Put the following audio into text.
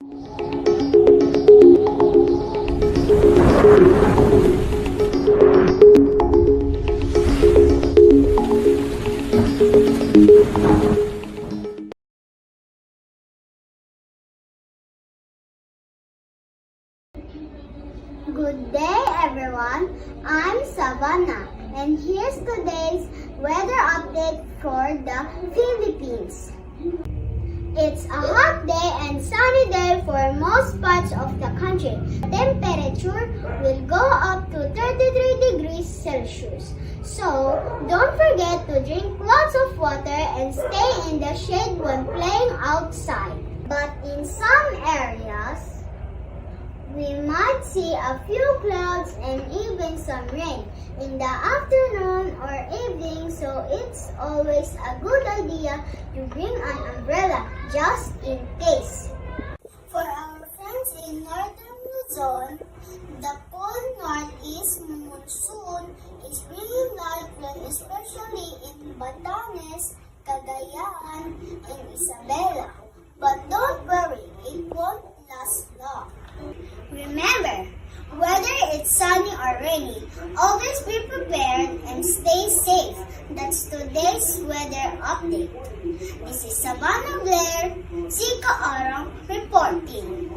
Good day everyone, I'm Savannah and here's today's weather update for the Philippines. It's a hot day and sunny day for most parts of the country. Temperature will go up to 33 degrees Celsius. So, don't forget to drink lots of water and stay in the shade when playing outside. But in some areas, we might see a few clouds and even some rain in the afternoon or evening, so it's always a good idea to bring an umbrella just in case. For our friends in northern Luzon, the cold northeast monsoon is bringing light rain, especially in Batanes, Cagayan, and Isabela. But don't worry, it won't last long. Remember, whether it's sunny or rainy, always be prepared and stay safe. That's today's weather update. This is Savannah Blair, Zika Arang reporting.